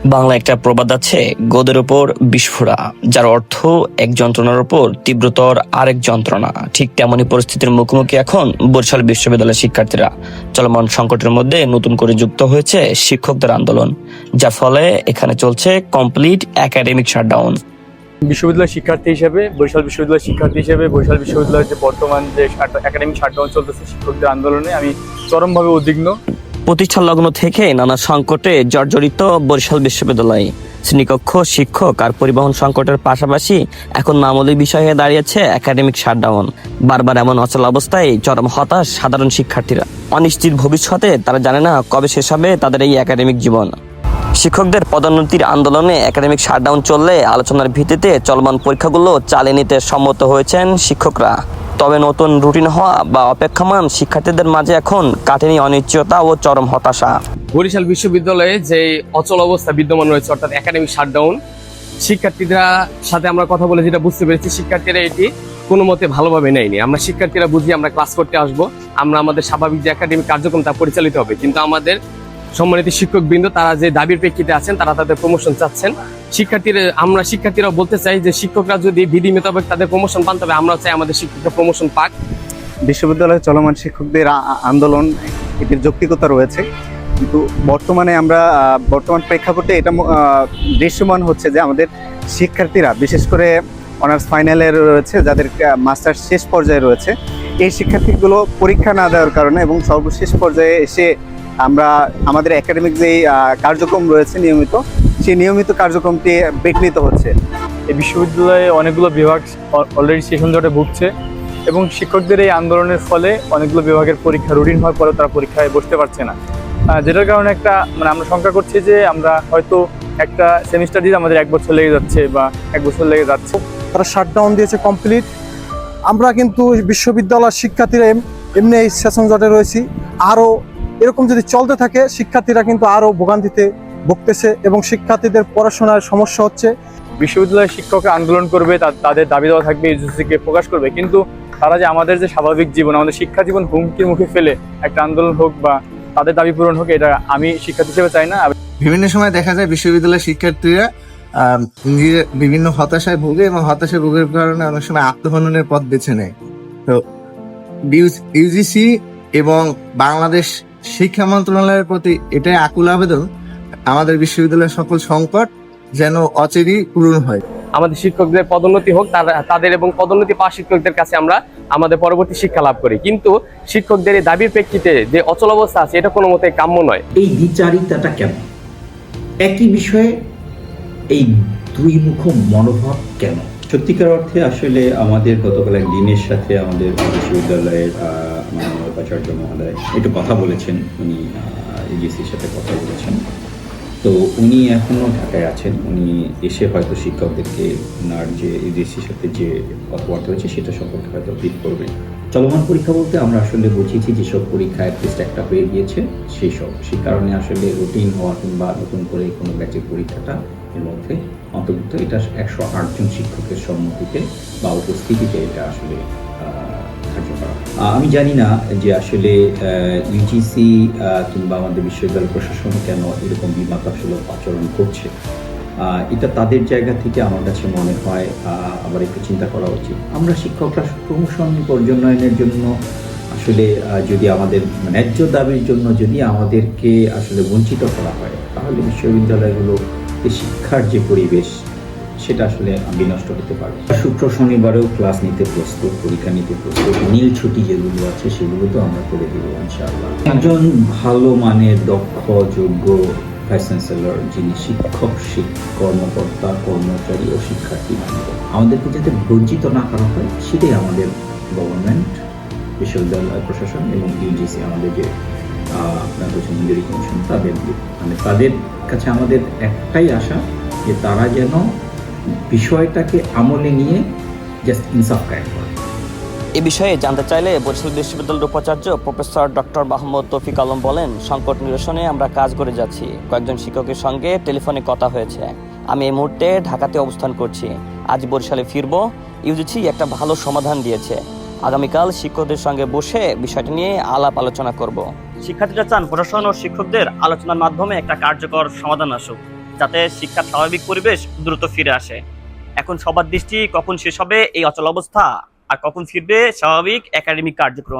বাংলা একটা প্রবাদ আছে, গোদের উপর বিস্ফোরা, যার অর্থ এক যন্ত্রণার উপর তীব্রতর আরেক যন্ত্রণা। ঠিক তেমনই পরিস্থিতির মুখোমুখি এখন বরিশাল বিশ্ববিদ্যালয়ের শিক্ষার্থীরা। চলমান সংকটের মধ্যে নতুন করে যুক্ত হয়েছে শিক্ষকদের আন্দোলন, যার ফলে এখানে চলছে কমপ্লিট একাডেমিক শাটডাউন। বিশ্ববিদ্যালয়ের শিক্ষার্থী হিসেবে বরিশাল বিশ্ববিদ্যালয়ের যে বর্তমান যে একাডেমিক শাটডাউন চলতেছে শিক্ষকদের আন্দোলনে আমি চরমভাবে উদ্বিগ্ন। প্রতিষ্ঠা লগ্ন থেকে নানা সংকটে জর্জরিত বরিশাল বিশ্ববিদ্যালয়। শ্রেণীকক্ষ, শিক্ষক আর পরিবহন সংকটের পাশাপাশি এখন মামুলি বিষয় হয়ে দাঁড়িয়েছে একাডেমিক শাটডাউন। বারবার এমন অচল অবস্থায় চরম হতাশ সাধারণ শিক্ষার্থীরা। অনিশ্চিত ভবিষ্যতে তারা জানে না কবে শেষ হবে তাদের এই একাডেমিক জীবন। শিক্ষকদের পদোন্নতির আন্দোলনে একাডেমিক শাটডাউন চললে আলোচনার ভিত্তিতে চলমান পরীক্ষাগুলো চালিয়ে নিতে সম্মত হয়েছেন শিক্ষকরা। তবে নতুন রুটিন হওয়া বা অপেক্ষমান শিক্ষার্থীদের মাঝে এখন কাটেনি অনিশ্চয়তা ও চরম হতাশা। বরিশাল বিশ্ববিদ্যালয়ে যে অচল অবস্থা বিদ্যমান রয়েছে, অর্থাৎ একাডেমিক শাটডাউন, শিক্ষার্থীরা সাথে আমরা কথা বলে যেটা বুঝতে পেরেছি, শিক্ষার্থীরা এটি কোনো মতে ভালোভাবে নেয়নি। আমরা শিক্ষার্থীরা বুঝি আমরা ক্লাস করতে আসবো, আমরা আমাদের স্বাভাবিক যে একাডেমিক কার্যক্রম তা পরিচালিত হবে, কিন্তু আমাদের সম্মানিত শিক্ষকবৃন্দ তারা যে দাবির প্রেক্ষিতে আছেন, তারা তাদের প্রমোশন চাচ্ছেন। আমরা শিক্ষার্থীরা বলতে চাই যে শিক্ষকরা যদি বিধি মোতাবেক তাদের প্রমোশন পান, তবে আমরা চাই আমাদের শিক্ষকরা প্রমোশন পাক। বিশ্ববিদ্যালয়ে চলমান শিক্ষকদের আন্দোলন, এটির যৌক্তিকতা রয়েছে, কিন্তু বর্তমান প্রেক্ষাপটে এটা দৃশ্যমান হচ্ছে যে আমাদের শিক্ষার্থীরা, বিশেষ করে অনার্স ফাইনালে রয়েছে, যাদের মাস্টার্স শেষ পর্যায়ে রয়েছে, এই শিক্ষার্থীগুলো পরীক্ষা না দেওয়ার কারণে এবং সর্বশেষ পর্যায়ে এসে আমরা আমাদের একাডেমিক যে কার্যক্রম রয়েছে সেই নিয়মিত কার্যক্রমটি বিঘ্নিত হচ্ছে। এই বিশ্ববিদ্যালয়ে অনেকগুলো বিভাগ অলরেডি সেশন জটে ভুগছে এবং শিক্ষকদের এই আন্দোলনের ফলে অনেকগুলো বিভাগের পরীক্ষা রুটিন হওয়ার পরেও তারা পরীক্ষায় বসতে পারছে না, যেটার কারণে আমরা শঙ্কা করছি যে আমরা হয়তো একটা সেমিস্টার দিতে আমাদের 1 বছর লেগে যাচ্ছে বা 1 বছর লেগে যাচ্ছে। তারা শাটডাউন দিয়েছে কমপ্লিট। আমরা কিন্তু বিশ্ববিদ্যালয়ের শিক্ষার্থীরা এমনি এই সেশন জটে রয়েছি। আরও এরকম যদি চলতে থাকে শিক্ষার্থীরা কিন্তু আরও ভোগান্তিতে ভুগতেছে এবং শিক্ষার্থীদের পড়াশোনার সমস্যা হচ্ছে। বিশ্ববিদ্যালয়ের শিক্ষকরা আন্দোলন করবে, তাদের দাবি দেওয়া থাকবে, ইউজিসিকে প্রকাশ করবে, কিন্তু তারা যে আমাদের যে স্বাভাবিক জীবন, আমাদের শিক্ষা জীবন হুমকির মুখে ফেলে একটা আন্দোলন হোক বা তাদের দাবি পূরণ হোক, এটা আমি শিক্ষার্থী হিসেবে চাই না। বিভিন্ন সময় দেখা যায় বিশ্ববিদ্যালয়ের শিক্ষার্থীরা বিভিন্ন হতাশায় ভোগে এবং হতাশায় ভোগের কারণে অনেক সময় আত্মহননের পথ বেছে নেয়। তো ইউজিসি এবং বাংলাদেশ শিক্ষা মন্ত্রণালয়ের প্রতি এটাই আকুল আবেদন, আমাদের বিশ্ববিদ্যালয়ের সকল সংকট যেন অচিরেই পূরণ হয়। আমাদের শিক্ষকদের পদোন্নতি হোক, তাদের এবং পদোন্নতি পাওয়া শিক্ষকদের কাছে আমরা আমাদের পরবর্তী শিক্ষা লাভ করি, কিন্তু শিক্ষকদের এই দাবির প্রেক্ষিতে যে অচল অবস্থা আছে এটা কোনো মতে কাম্য নয়। এই দ্বিচারিতাটা কেন? একই বিষয়ে এই দুই মুখ মনোভাব কেন? সত্যিকার অর্থে আসলে আমাদের গতকাল এক দিনের সাথে আমাদের বিশ্ববিদ্যালয়ের মাননীয় উপাচার্য মহোদয় একটু কথা বলেছেন, উনি ইউজিসির সাথে কথা বলেছেন। তো উনি এখনও ঢাকায় আছেন, উনি এসে হয়তো শিক্ষকদেরকে ওনার যে ইউজিসির সাথে যে কথাবার্তা হয়েছে সেটা সম্পর্কে হয়তো ব্রিফ করবেন। চলমান পরীক্ষা বলতে আমরা আসলে বুঝেছি যেসব পরীক্ষা অ্যাটলিস্ট একটা হয়ে গিয়েছে সেই কারণে আসলে রুটিন হওয়া কিংবা নতুন করে কোনো ব্যাচের পরীক্ষাটা এর মধ্যে অন্তর্ভুক্ত। এটা 108 জন শিক্ষকের সম্মতিতে বা উপস্থিতিতে এটা আসলে ধার্য করা। আমি জানি না যে আসলে ইউজিসি কিংবা আমাদের বিশ্ববিদ্যালয় প্রশাসন কেন এরকম বিমাতাসুলভ আচরণ করছে। এটা তাদের জায়গা থেকে আমার কাছে মনে হয় আবার একটু চিন্তা করা উচিত। আমরা শিক্ষকরা প্রমোশন পর্যায়নের জন্য আসলে যদি আমাদের ন্যায্য দাবির জন্য যদি আমাদেরকে আসলে বঞ্চিত করা হয়, তাহলে বিশ্ববিদ্যালয়গুলো শিক্ষার যে পরিবেশ সেটা আসলে বিনষ্ট হতে পারে। শুক্র শনিবারেও ক্লাস নিতে প্রস্তুত, পরীক্ষা নিতে প্রস্তুত, নীল ছুটি যেগুলো আছে সেগুলো তো আমরা করে দেব ইনশাআল্লাহ। একজন ভালো মানের দক্ষ যোগ্য ভাইস চ্যান্সেলর, যিনি শিক্ষক কর্মকর্তা কর্মচারী ও শিক্ষার্থী আমাদেরকে যাতে বঞ্চিত না করা হয়, সেটাই আমাদের গভর্নমেন্ট, বিশ্ববিদ্যালয় প্রশাসন এবং ইউজিসি আমাদের যে আপনার হচ্ছে মঞ্জুরি কমিশন, তাদের কাছে আমাদের একটাই আশা যে তারা যেন বিষয়টাকে আমলে নিয়ে জাস্ট ইনসাফ কায়েম করে। এ বিষয়ে জানতে চাইলে বরিশাল বিশ্ববিদ্যালয়ের উপাচার্য প্রফেসর ডক্টর মোহাম্মদ তৌফিক আলম বলেন, সংকট নিরসনে আমরা কাজ করে যাচ্ছি। কয়েকজন শিক্ষকের সঙ্গে টেলিফোনে কথা হয়েছে। আমি এই মুহূর্তে ঢাকাতে অবস্থান করছি। আজ বরিশালে ফিরব। ইউজিসি একটা ভালো সমাধান দিয়েছে। আগামীকাল শিক্ষকদের সঙ্গে বসে বিষয়টি নিয়ে আলাপ আলোচনা করব। শিক্ষার্থীরা চান প্রশাসন ও শিক্ষকদের আলোচনার মাধ্যমে একটা কার্যকর সমাধান আসুক। যাতে শিক্ষার স্বাভাবিক পরিবেশ দ্রুত ফিরে আসে। এখন সবার দৃষ্টি কখন শেষ হবে এই অচল অবস্থা আর কখন ফিরবে স্বাভাবিক একাডেমিক কার্যক্রম।